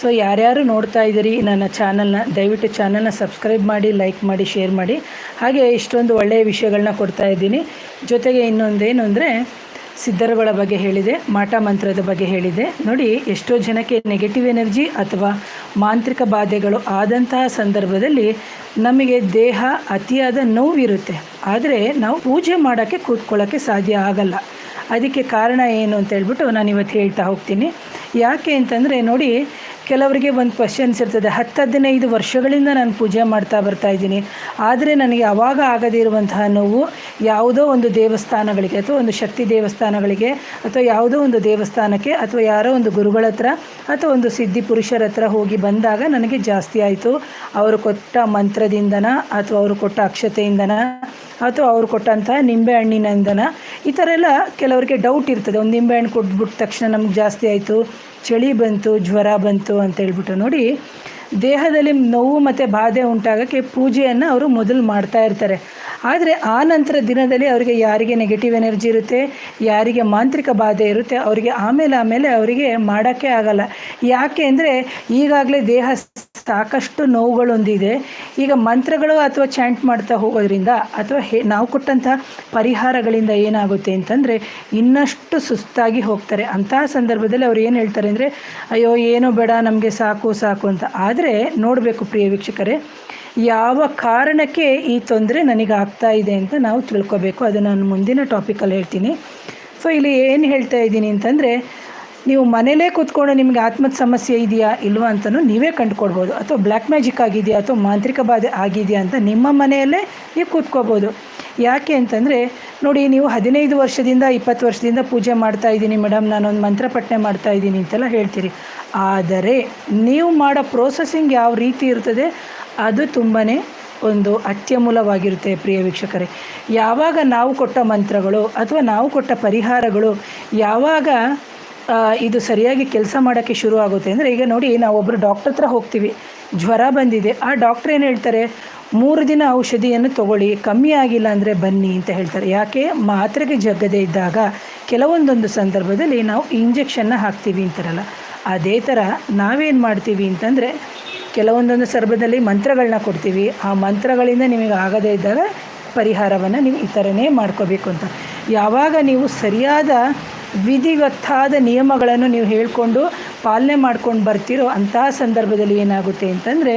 So ಯಾರ್ಯಾರು ನೋಡ್ತಾ ಇದ್ದೀರಿ ನನ್ನ ಚಾನಲ್ನ, ದಯವಿಟ್ಟು ಚಾನಲ್ನ ಸಬ್ಸ್ಕ್ರೈಬ್ ಮಾಡಿ, ಲೈಕ್ ಮಾಡಿ, ಶೇರ್ ಮಾಡಿ. ಹಾಗೆ ಇಷ್ಟೊಂದು ಒಳ್ಳೆಯ ವಿಷಯಗಳನ್ನ ಕೊಡ್ತಾ ಇದ್ದೀನಿ. ಜೊತೆಗೆ ಇನ್ನೊಂದೇನು ಅಂದರೆ, ಸಿದ್ಧರುಗಳ ಬಗ್ಗೆ ಹೇಳಿದೆ, ಮಾಟ ಮಂತ್ರದ ಬಗ್ಗೆ ಹೇಳಿದೆ. ನೋಡಿ, ಎಷ್ಟೋ ಜನಕ್ಕೆ ನೆಗೆಟಿವ್ ಎನರ್ಜಿ ಅಥವಾ ಮಾಂತ್ರಿಕ ಬಾಧೆಗಳು ಆದಂತಹ ಸಂದರ್ಭದಲ್ಲಿ ನಮಗೆ ದೇಹ ಅತಿಯಾದ ನೋವಿರುತ್ತೆ, ಆದರೆ ನಾವು ಪೂಜೆ ಮಾಡೋಕ್ಕೆ ಕೂತ್ಕೊಳ್ಳೋಕ್ಕೆ ಸಾಧ್ಯ ಆಗಲ್ಲ. ಅದಕ್ಕೆ ಕಾರಣ ಏನು ಅಂತ ಹೇಳ್ಬಿಟ್ಟು ನಾನು ಇವತ್ತು ಹೇಳ್ತಾ ಹೋಗ್ತೀನಿ. ಯಾಕೆ ಅಂತಂದರೆ ನೋಡಿ, ಕೆಲವರಿಗೆ ಒಂದು ಕ್ವಶನ್ಸ್ ಇರ್ತದೆ. 10-15 ವರ್ಷಗಳಿಂದ ನಾನು ಪೂಜೆ ಮಾಡ್ತಾ ಬರ್ತಾಯಿದ್ದೀನಿ, ಆದರೆ ನನಗೆ ಆವಾಗ ಆಗದೇ ಇರುವಂತಹ ನೋವು ಯಾವುದೋ ಒಂದು ದೇವಸ್ಥಾನಗಳಿಗೆ ಅಥವಾ ಒಂದು ಶಕ್ತಿ ದೇವಸ್ಥಾನಗಳಿಗೆ ಅಥವಾ ಯಾವುದೋ ಒಂದು ದೇವಸ್ಥಾನಕ್ಕೆ ಅಥವಾ ಯಾರೋ ಒಂದು ಗುರುಗಳ ಹತ್ರ ಅಥವಾ ಒಂದು ಸಿದ್ಧಿ ಪುರುಷರ ಹತ್ರ ಹೋಗಿ ಬಂದಾಗ ನನಗೆ ಜಾಸ್ತಿ ಆಯಿತು. ಅವರು ಕೊಟ್ಟ ಮಂತ್ರದಿಂದನ ಅಥವಾ ಅವರು ಕೊಟ್ಟ ಅಕ್ಷತೆಯಿಂದನ ಅಥವಾ ಅವರು ಕೊಟ್ಟಂಥ ನಿಂಬೆ ಹಣ್ಣಿನಿಂದನ, ಈ ಥರ ಎಲ್ಲ ಕೆಲವರಿಗೆ ಡೌಟ್ ಇರ್ತದೆ. ಒಂದು ನಿಂಬೆ ಹಣ್ಣು ಕೊಟ್ಬಿಟ್ಟ ತಕ್ಷಣ ನಮ್ಗೆ ಜಾಸ್ತಿ ಆಯಿತು, ಚಳಿ ಬಂತು, ಜ್ವರ ಬಂತು ಅಂತ ಹೇಳ್ಬಿಟ್ಟು. ನೋಡಿ, ದೇಹದಲ್ಲಿ ನೋವು ಮತ್ತು ಬಾಧೆ ಉಂಟಾಗೋಕ್ಕೆ ಪೂಜೆಯನ್ನು ಅವರು ಮೊದಲು ಮಾಡ್ತಾ ಇರ್ತಾರೆ. ಆದರೆ ಆ ನಂತರ ದಿನದಲ್ಲಿ ಅವರಿಗೆ ಯಾರಿಗೆ ನೆಗೆಟಿವ್ ಎನರ್ಜಿ ಇರುತ್ತೆ, ಯಾರಿಗೆ ಮಾಂತ್ರಿಕ ಬಾಧೆ ಇರುತ್ತೆ, ಅವರಿಗೆ ಆಮೇಲೆ ಅವರಿಗೆ ಮಾಡೋಕ್ಕೆ ಆಗಲ್ಲ. ಯಾಕೆ ಅಂದರೆ ಈಗಾಗಲೇ ದೇಹ ಸಾಕಷ್ಟು ನೋವುಗಳೊಂದಿದೆ. ಈಗ ಮಂತ್ರಗಳು ಅಥವಾ ಚಾಂಟ್ ಮಾಡ್ತಾ ಹೋಗೋದ್ರಿಂದ ಅಥವಾ ನಾವು ಕೊಟ್ಟಂಥ ಪರಿಹಾರಗಳಿಂದ ಏನಾಗುತ್ತೆ ಅಂತಂದರೆ ಇನ್ನಷ್ಟು ಸುಸ್ತಾಗಿ ಹೋಗ್ತಾರೆ. ಅಂತಹ ಸಂದರ್ಭದಲ್ಲಿ ಅವ್ರು ಏನು ಹೇಳ್ತಾರೆ ಅಂದರೆ, ಅಯ್ಯೋ ಏನೂ ಬೇಡ, ನಮಗೆ ಸಾಕು ಅಂತ. ಆದರೆ ನೋಡಬೇಕು ಪ್ರಿಯ ವೀಕ್ಷಕರೇ, ಯಾವ ಕಾರಣಕ್ಕೆ ಈ ತೊಂದರೆ ನನಗೆ ಆಗ್ತಾ ಇದೆ ಅಂತ ನಾವು ತಿಳ್ಕೊಬೇಕು. ಅದು ನಾನು ಮುಂದಿನ ಟಾಪಿಕಲ್ಲಿ ಹೇಳ್ತೀನಿ. ಸೊ ಇಲ್ಲಿ ಏನು ಹೇಳ್ತಾ ಇದ್ದೀನಿ ಅಂತಂದರೆ, ನೀವು ಮನೇಲೇ ಕೂತ್ಕೊಂಡು ನಿಮಗೆ ಆತ್ಮದ ಸಮಸ್ಯೆ ಇದೆಯಾ ಇಲ್ವಾ ಅಂತಲೂ ನೀವೇ ಕಂಡುಕೊಳ್ಬೋದು, ಅಥವಾ ಬ್ಲ್ಯಾಕ್ ಮ್ಯಾಜಿಕ್ ಆಗಿದೆಯಾ ಅಥವಾ ಮಾಂತ್ರಿಕ ಬಾಧೆ ಆಗಿದೆಯಾ ಅಂತ ನಿಮ್ಮ ಮನೆಯಲ್ಲೇ ನೀವು ಕೂತ್ಕೋಬೋದು. ಯಾಕೆ ಅಂತಂದರೆ ನೋಡಿ, ನೀವು 15 ವರ್ಷದಿಂದ 20 ವರ್ಷದಿಂದ ಪೂಜೆ ಮಾಡ್ತಾ ಇದ್ದೀನಿ ಮೇಡಮ್, ನಾನೊಂದು ಮಂತ್ರ ಪಠನೆ ಮಾಡ್ತಾ ಇದ್ದೀನಿ ಅಂತೆಲ್ಲ ಹೇಳ್ತೀರಿ. ಆದರೆ ನೀವು ಮಾಡೋ ಪ್ರೋಸೆಸಿಂಗ್ ಯಾವ ರೀತಿ ಇರ್ತದೆ ಅದು ತುಂಬಾ ಒಂದು ಅತ್ಯಮೂಲವಾಗಿರುತ್ತೆ ಪ್ರಿಯ ವೀಕ್ಷಕರೇ. ಯಾವಾಗ ನಾವು ಕೊಟ್ಟ ಮಂತ್ರಗಳು ಅಥವಾ ನಾವು ಕೊಟ್ಟ ಪರಿಹಾರಗಳು ಯಾವಾಗ ಇದು ಸರಿಯಾಗಿ ಕೆಲಸ ಮಾಡೋಕ್ಕೆ ಶುರು ಆಗುತ್ತೆ ಅಂದರೆ, ಈಗ ನೋಡಿ, ನಾವೊಬ್ಬರು ಡಾಕ್ಟ್ರ್ ಹತ್ರ ಹೋಗ್ತೀವಿ, ಜ್ವರ ಬಂದಿದೆ. ಆ ಡಾಕ್ಟ್ರ್ ಏನು ಹೇಳ್ತಾರೆ, 3 ದಿನ ಔಷಧಿಯನ್ನು ತೊಗೊಳ್ಳಿ, ಕಮ್ಮಿ ಆಗಿಲ್ಲ ಅಂದರೆ ಬನ್ನಿ ಅಂತ ಹೇಳ್ತಾರೆ. ಯಾಕೆ? ಮಾತ್ರೆಗೆ ಜಗ್ಗದೇ ಇದ್ದಾಗ ಕೆಲವೊಂದೊಂದು ಸಂದರ್ಭದಲ್ಲಿ ನಾವು ಇಂಜೆಕ್ಷನ್ನ ಹಾಕ್ತೀವಿ ಅಂತಾರಲ್ಲ, ಅದೇ ಥರ ನಾವೇನು ಮಾಡ್ತೀವಿ ಅಂತಂದರೆ ಕೆಲವೊಂದೊಂದು ಸಂದರ್ಭದಲ್ಲಿ ಮಂತ್ರಗಳನ್ನ ಕೊಡ್ತೀವಿ. ಆ ಮಂತ್ರಗಳಿಂದ ನಿಮಗೆ ಆಗದೇ ಇದ್ದಾಗ ಪರಿಹಾರವನ್ನು ನೀವು ಈ ಥರನೇ ಮಾಡ್ಕೋಬೇಕು ಅಂತ. ಯಾವಾಗ ನೀವು ಸರಿಯಾದ ವಿಧಿವತ್ತಾದ ನಿಯಮಗಳನ್ನು ನೀವು ಹೇಳಿಕೊಂಡು ಪಾಲನೆ ಮಾಡ್ಕೊಂಡು ಬರ್ತೀರೋ ಅಂತಹ ಸಂದರ್ಭದಲ್ಲಿ ಏನಾಗುತ್ತೆ ಅಂತಂದರೆ,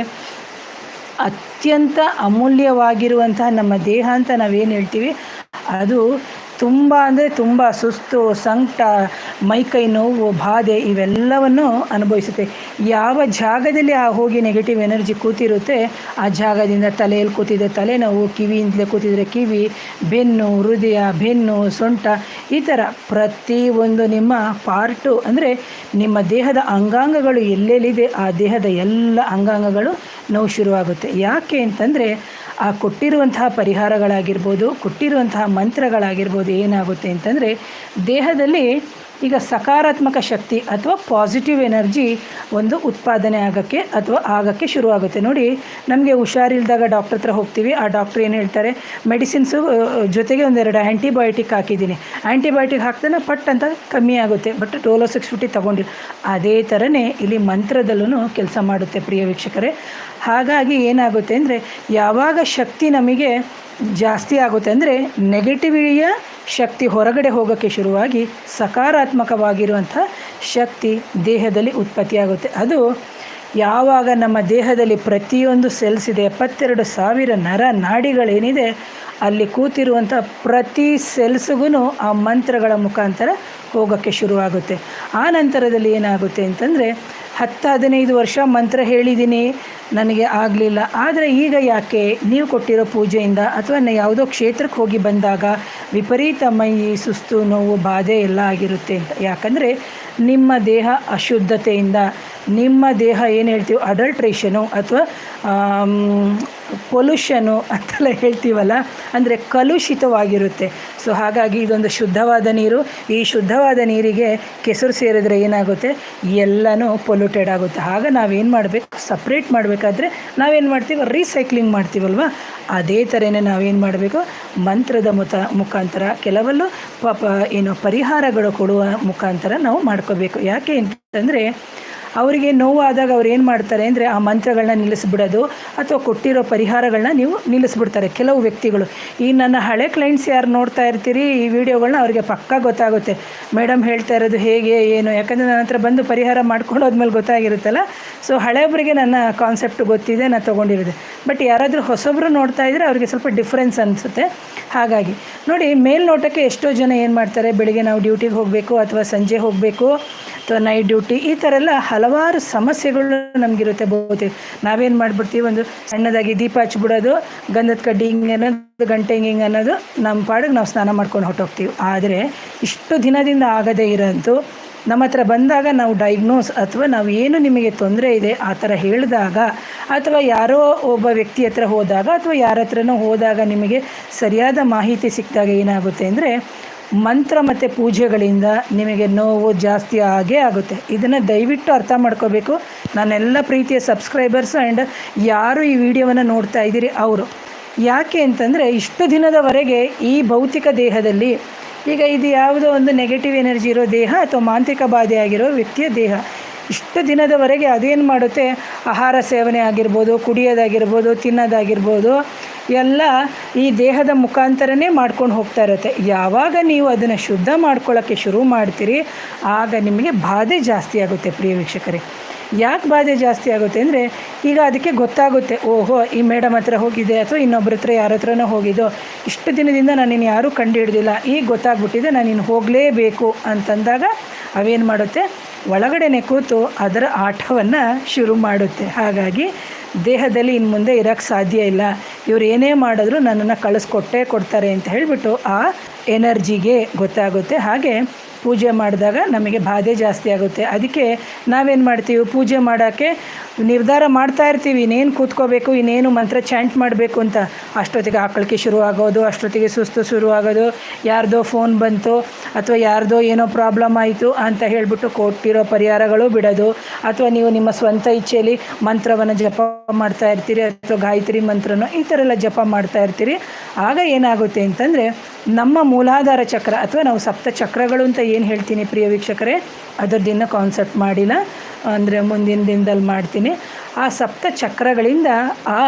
ಅತ್ಯಂತ ಅಮೂಲ್ಯವಾಗಿರುವಂತಹ ನಮ್ಮ ದೇಹ ಅಂತ ನಾವೇನು ಹೇಳ್ತೀವಿ ಅದು ತುಂಬ ಅಂದರೆ ತುಂಬ ಸುಸ್ತು, ಸಂಕಟ, ಮೈಕೈ ನೋವು, ಬಾಧೆ ಇವೆಲ್ಲವನ್ನು ಅನುಭವಿಸುತ್ತೆ. ಯಾವ ಜಾಗದಲ್ಲಿ ಹೋಗಿ ನೆಗೆಟಿವ್ ಎನರ್ಜಿ ಕೂತಿರುತ್ತೆ ಆ ಜಾಗದಿಂದ ತಲೆಯಲ್ಲಿ ಕೂತಿದೆ ತಲೆನೋವು, ಕಿವಿಯಿಂದಲೇ ಕೂತಿದ್ರೆ ಕಿವಿ, ಬೆನ್ನು, ಹೃದಯ, ಬೆನ್ನು, ಸೊಂಟ, ಈ ಥರ ಪ್ರತಿಯೊಂದು ನಿಮ್ಮ ಪಾರ್ಟು ಅಂದರೆ ನಿಮ್ಮ ದೇಹದ ಅಂಗಾಂಗಗಳು ಎಲ್ಲೆಲ್ಲಿದೆ ಆ ದೇಹದ ಎಲ್ಲ ಅಂಗಾಂಗಗಳು ನೋವು ಶುರುವಾಗುತ್ತೆ. ಯಾಕೆ ಅಂತಂದರೆ ಆ ಕೊಟ್ಟಿರುವಂತಹ ಪರಿಹಾರಗಳಾಗಿರ್ಬೋದು, ಕೊಟ್ಟಿರುವಂತಹ ಮಂತ್ರಗಳಾಗಿರ್ಬೋದು ಏನಾಗುತ್ತೆ ಅಂತಂದರೆ ದೇಹದಲ್ಲಿ ಈಗ ಸಕಾರಾತ್ಮಕ ಶಕ್ತಿ ಅಥವಾ ಪಾಸಿಟಿವ್ ಎನರ್ಜಿ ಒಂದು ಉತ್ಪಾದನೆ ಆಗೋಕ್ಕೆ ಶುರುವಾಗುತ್ತೆ. ನೋಡಿ, ನಮಗೆ ಹುಷಾರಿಲ್ದಾಗ ಡಾಕ್ಟ್ರ್ ಹತ್ರ ಹೋಗ್ತೀವಿ. ಆ ಡಾಕ್ಟ್ರ್ ಏನು ಹೇಳ್ತಾರೆ, ಮೆಡಿಸಿನ್ಸು ಜೊತೆಗೆ 1-2 ಆ್ಯಂಟಿಬಯೋಟಿಕ್ ಹಾಕಿದ್ದೀನಿ, ಆ್ಯಂಟಿಬಯೋಟಿಕ್ ಹಾಕ್ತಾನೆ ಪಟ್ ಅಂತ ಕಮ್ಮಿ ಆಗುತ್ತೆ, ಬಟ್ ಡೋಲೋ 650 ತೊಗೊಂಡಿಲ್ಲ. ಅದೇ ಥರನೇ ಇಲ್ಲಿ ಮಂತ್ರದಲ್ಲೂ ಕೆಲಸ ಮಾಡುತ್ತೆ ಪ್ರಿಯ ವೀಕ್ಷಕರೇ. ಹಾಗಾಗಿ ಏನಾಗುತ್ತೆ ಅಂದರೆ, ಯಾವಾಗ ಶಕ್ತಿ ನಮಗೆ ಜಾಸ್ತಿ ಆಗುತ್ತೆ ಅಂದರೆ ನೆಗೆಟಿವಿಟಿಯ ಶಕ್ತಿ ಹೊರಗಡೆ ಹೋಗೋಕ್ಕೆ ಶುರುವಾಗಿ ಸಕಾರಾತ್ಮಕವಾಗಿರುವಂಥ ಶಕ್ತಿ ದೇಹದಲ್ಲಿ ಉತ್ಪತ್ತಿಯಾಗುತ್ತೆ. ಅದು ಯಾವಾಗ ನಮ್ಮ ದೇಹದಲ್ಲಿ ಪ್ರತಿಯೊಂದು ಸೆಲ್ಸ್ ಇದೆ, 72,000 ನರ ನಾಡಿಗಳೇನಿದೆ, ಅಲ್ಲಿ ಕೂತಿರುವಂಥ ಪ್ರತಿ ಸೆಲ್ಸ್ಗೂ ಆ ಮಂತ್ರಗಳ ಮುಖಾಂತರ ಹೋಗೋಕ್ಕೆ ಶುರುವಾಗುತ್ತೆ. ಆ ನಂತರದಲ್ಲಿ ಏನಾಗುತ್ತೆ ಅಂತಂದರೆ, 10-15 ವರ್ಷ ಮಂತ್ರ ಹೇಳಿದ್ದೀನಿ, ನನಗೆ ಆಗಲಿಲ್ಲ. ಆದರೆ ಈಗ ಯಾಕೆ ನೀವು ಕೊಟ್ಟಿರೋ ಪೂಜೆಯಿಂದ ಅಥವಾ ಯಾವುದೋ ಕ್ಷೇತ್ರಕ್ಕೆ ಹೋಗಿ ಬಂದಾಗ ವಿಪರೀತ ಮೈ ಸುಸ್ತು, ನೋವು, ಬಾಧೆ ಎಲ್ಲ ಆಗಿರುತ್ತೆ ಅಂತ. ಯಾಕಂದರೆ ನಿಮ್ಮ ದೇಹ ಅಶುದ್ಧತೆಯಿಂದ, ನಿಮ್ಮ ದೇಹ ಏನು ಹೇಳ್ತೀವಿ ಅಡಲ್ಟ್ರೇಷನು ಅಥವಾ ಪೊಲ್ಯೂಷನು ಅಂತೆಲ್ಲ ಹೇಳ್ತೀವಲ್ಲ, ಅಂದರೆ ಕಲುಷಿತವಾಗಿರುತ್ತೆ. ಸೊ ಹಾಗಾಗಿ ಇದೊಂದು ಶುದ್ಧವಾದ ನೀರು. ಈ ಶುದ್ಧವಾದ ನೀರಿಗೆ ಕೆಸರು ಸೇರಿದ್ರೆ ಏನಾಗುತ್ತೆ, ಎಲ್ಲನೂ ಪೊಲ್ಯೂಟೆಡ್ ಆಗುತ್ತೆ. ಆಗ ನಾವೇನು ಮಾಡಬೇಕು, ಸಪ್ರೇಟ್ ಮಾಡಬೇಕಾದ್ರೆ ನಾವೇನು ಮಾಡ್ತೀವಿ, ರೀಸೈಕ್ಲಿಂಗ್ ಮಾಡ್ತೀವಲ್ವ, ಅದೇ ಥರನೇ ನಾವೇನು ಮಾಡಬೇಕು, ಮಂತ್ರದ ಮುಖಾಂತರ ಕೆಲವೊಂದು ಪರಿಹಾರಗಳು ಕೊಡುವ ಮುಖಾಂತರ ನಾವು ಮಾಡ್ಕೋಬೇಕು. ಯಾಕೆ ಅಂತಂದರೆ ಅವರಿಗೆ ನೋವು ಆದಾಗ ಅವ್ರು ಏನು ಮಾಡ್ತಾರೆ ಅಂದರೆ ಆ ಮಂತ್ರಗಳನ್ನ ನಿಲ್ಲಿಸ್ಬಿಡೋದು ಅಥವಾ ಕೊಟ್ಟಿರೋ ಪರಿಹಾರಗಳನ್ನ ನೀವು ನಿಲ್ಲಿಸ್ಬಿಡ್ತಾರೆ ಕೆಲವು ವ್ಯಕ್ತಿಗಳು. ಈ ನನ್ನ ಹಳೆ ಕ್ಲೈಂಟ್ಸ್ ಯಾರು ನೋಡ್ತಾ ಇರ್ತೀರಿ ಈ ವಿಡಿಯೋಗಳನ್ನ ಅವ್ರಿಗೆ ಪಕ್ಕಾ ಗೊತ್ತಾಗುತ್ತೆ ಮೇಡಮ್ ಹೇಳ್ತಾ ಇರೋದು ಹೇಗೆ ಏನು, ಯಾಕಂದರೆ ನನ್ನ ಹತ್ರ ಬಂದು ಪರಿಹಾರ ಮಾಡ್ಕೊಂಡು ಹೋದ್ಮೇಲೆ ಗೊತ್ತಾಗಿರುತ್ತಲ್ಲ. ಸೊ ಹಳೆಯೊಬ್ಬರಿಗೆ ನನ್ನ ಕಾನ್ಸೆಪ್ಟ್ ಗೊತ್ತಿದೆ, ನಾನು ತೊಗೊಂಡಿರೋದೆ. ಬಟ್ ಯಾರಾದರೂ ಹೊಸೊಬ್ಬರು ನೋಡ್ತಾ ಇದ್ದರೆ ಅವ್ರಿಗೆ ಸ್ವಲ್ಪ ಡಿಫ್ರೆನ್ಸ್ ಅನಿಸುತ್ತೆ. ಹಾಗಾಗಿ ನೋಡಿ, ಮೇಲ್ನೋಟಕ್ಕೆ ಎಷ್ಟೋ ಜನ ಏನು ಮಾಡ್ತಾರೆ, ಬೆಳಿಗ್ಗೆ ನಾವು ಡ್ಯೂಟಿಗೆ ಹೋಗಬೇಕು ಅಥವಾ ಸಂಜೆ ಹೋಗಬೇಕು ಅಥವಾ ನೈಟ್ ಡ್ಯೂಟಿ, ಈ ಥರ ಎಲ್ಲ ಹಲವಾರು ಸಮಸ್ಯೆಗಳು ನಮಗಿರುತ್ತೆ. ಬಹುತೇಕ ನಾವೇನು ಮಾಡಿಬಿಡ್ತೀವಿ, ಒಂದು ಸಣ್ಣದಾಗಿ ದೀಪ ಹಚ್ಬಿಡೋದು, ಗಂಧದ ಕಡ್ಡಿ ಹಿಂಗೆ ಅನ್ನೋದು, ಗಂಟೆ ಹಿಂಗೆ ಅನ್ನೋದು, ನಮ್ಮ ಪಾಡಿಗೆ ನಾವು ಸ್ನಾನ ಮಾಡ್ಕೊಂಡು ಹೊರಟೋಗ್ತೀವಿ. ಆದರೆ ಇಷ್ಟು ದಿನದಿಂದ ಆಗದೇ ಇರೋಂತೂ ನಮ್ಮ ಹತ್ರ ಬಂದಾಗ ನಾವು ಡೈಗ್ನೋಸ್ ಅಥವಾ ನಾವು ಏನು ನಿಮಗೆ ತೊಂದರೆ ಇದೆ ಆ ಥರ ಹೇಳಿದಾಗ ಅಥವಾ ಯಾರೋ ಒಬ್ಬ ವ್ಯಕ್ತಿ ಹತ್ರ ಹೋದಾಗ ಅಥವಾ ಯಾರ ಹತ್ರನೋ ಹೋದಾಗ ನಿಮಗೆ ಸರಿಯಾದ ಮಾಹಿತಿ ಸಿಕ್ಕಿದಾಗ ಏನಾಗುತ್ತೆ ಅಂದರೆ ಮಂತ್ರ ಮತ್ತು ಪೂಜೆಗಳಿಂದ ನಿಮಗೆ ನೋವು ಜಾಸ್ತಿ ಆಗೇ ಆಗುತ್ತೆ. ಇದನ್ನು ದಯವಿಟ್ಟು ಅರ್ಥ ಮಾಡ್ಕೋಬೇಕು ನನ್ನೆಲ್ಲ ಪ್ರೀತಿಯ ಸಬ್ಸ್ಕ್ರೈಬರ್ಸ್ ಆ್ಯಂಡ್ ಯಾರು ಈ ವಿಡಿಯೋವನ್ನು ನೋಡ್ತಾ ಇದ್ದೀರಿ ಅವರು. ಯಾಕೆ ಅಂತಂದರೆ ಇಷ್ಟು ದಿನದವರೆಗೆ ಈ ಭೌತಿಕ ದೇಹದಲ್ಲಿ, ಈಗ ಇದು ಯಾವುದೋ ಒಂದು ನೆಗೆಟಿವ್ ಎನರ್ಜಿ ಇರೋ ದೇಹ ಅಥವಾ ಮಾಂತ್ರಿಕ ಬಾಧೆ ಆಗಿರೋ ವ್ಯಕ್ತಿಯ ದೇಹ, ಇಷ್ಟು ದಿನದವರೆಗೆ ಅದೇನು ಮಾಡುತ್ತೆ, ಆಹಾರ ಸೇವನೆ ಆಗಿರ್ಬೋದು, ಕುಡಿಯೋದಾಗಿರ್ಬೋದು, ತಿನ್ನೋದಾಗಿರ್ಬೋದು, ಎಲ್ಲ ಈ ದೇಹದ ಮುಖಾಂತರನೇ ಮಾಡ್ಕೊಂಡು ಹೋಗ್ತಾ ಇರುತ್ತೆ. ಯಾವಾಗ ನೀವು ಅದನ್ನು ಶುದ್ಧ ಮಾಡ್ಕೊಳ್ಳೋಕ್ಕೆ ಶುರು ಮಾಡ್ತೀರಿ ಆಗ ನಿಮಗೆ ಬಾಧೆ ಜಾಸ್ತಿ ಆಗುತ್ತೆ. ಪ್ರಿಯ ವೀಕ್ಷಕರೇ, ಯಾಕೆ ಬಾಧೆ ಜಾಸ್ತಿ ಆಗುತ್ತೆ ಅಂದರೆ ಈಗ ಅದಕ್ಕೆ ಗೊತ್ತಾಗುತ್ತೆ, ಓಹೋ ಈ ಮೇಡಮ್ ಹತ್ರ ಹೋಗಿದ್ದೆ ಅಥವಾ ಇನ್ನೊಬ್ಬರ ಹತ್ರ ಯಾರ ಹತ್ರನೋ ಹೋಗಿದ್ದೋ, ಇಷ್ಟು ದಿನದಿಂದ ನಾನಿನ್ನು ಯಾರೂ ಕಂಡು ಹಿಡ್ದಿಲ್ಲ, ಈಗ ಗೊತ್ತಾಗ್ಬಿಟ್ಟಿದೆ, ನಾನಿನ್ನು ಹೋಗಲೇಬೇಕು ಅಂತಂದಾಗ ಅವೇನು ಮಾಡುತ್ತೆ, ಒಳಗಡೆನೆ ಕೂತು ಅದರ ಆಟವನ್ನು ಶುರು ಮಾಡುತ್ತೆ. ಹಾಗಾಗಿ ದೇಹದಲ್ಲಿ ಇನ್ನು ಮುಂದೆ ಇರೋಕ್ಕೆ ಸಾಧ್ಯ ಇಲ್ಲ, ಇವ್ರು ಏನೇ ಮಾಡಿದ್ರು ನನ್ನನ್ನು ಕಳಿಸ್ಕೊಟ್ಟೇ ಕೊಡ್ತಾರೆ ಅಂತ ಹೇಳಿಬಿಟ್ಟು ಆ ಎನರ್ಜಿಗೆ ಗೊತ್ತಾಗುತ್ತೆ. ಹಾಗೆ ಪೂಜೆ ಮಾಡಿದಾಗ ನಮಗೆ ಬಾಧೆ ಜಾಸ್ತಿ ಆಗುತ್ತೆ. ಅದಕ್ಕೆ ನಾವೇನು ಮಾಡ್ತೀವಿ, ಪೂಜೆ ಮಾಡೋಕ್ಕೆ ನಿರ್ಧಾರ ಮಾಡ್ತಾ ಇರ್ತೀವಿ, ಇನ್ನೇನು ಕೂತ್ಕೋಬೇಕು, ಇನ್ನೇನು ಮಂತ್ರ ಚಾಂಟ್ ಮಾಡಬೇಕು ಅಂತ. ಅಷ್ಟೊತ್ತಿಗೆ ಆಕಳಿಕೆ ಶುರು ಆಗೋದು, ಅಷ್ಟೊತ್ತಿಗೆ ಸುಸ್ತು ಶುರು ಆಗೋದು, ಯಾರ್ದೋ ಫೋನ್ ಬಂತು ಅಥವಾ ಯಾರ್ದೋ ಏನೋ ಪ್ರಾಬ್ಲಮ್ ಆಯಿತು ಅಂತ ಹೇಳಿಬಿಟ್ಟು ಕೊಟ್ಟಿರೋ ಪರಿಹಾರಗಳು ಬಿಡೋದು, ಅಥವಾ ನೀವು ನಿಮ್ಮ ಸ್ವಂತ ಇಚ್ಛೆಯಲ್ಲಿ ಮಂತ್ರವನ್ನು ಜಪ ಮಾಡ್ತಾ ಇರ್ತೀರಿ ಅಥವಾ ಗಾಯತ್ರಿ ಮಂತ್ರನೋ ಈ ಥರ ಎಲ್ಲ ಜಪ ಮಾಡ್ತಾ ಇರ್ತೀರಿ. ಆಗ ಏನಾಗುತ್ತೆ ಅಂತಂದರೆ ನಮ್ಮ ಮೂಲಾಧಾರ ಚಕ್ರ ಅಥವಾ ನಾವು ಸಪ್ತ ಚಕ್ರಗಳು ಅಂತ ಏನು ಹೇಳ್ತೀನಿ ಪ್ರಿಯ ವೀಕ್ಷಕರೇ, ಅದರದಿನ್ನೂ ಕಾನ್ಸೆಪ್ಟ್ ಮಾಡಿಲ್ಲ, ಅಂದರೆ ಮುಂದಿನ ದಿನದಲ್ಲಿ ಮಾಡ್ತೀನಿ. ಆ ಸಪ್ತ ಚಕ್ರಗಳಿಂದ ಆ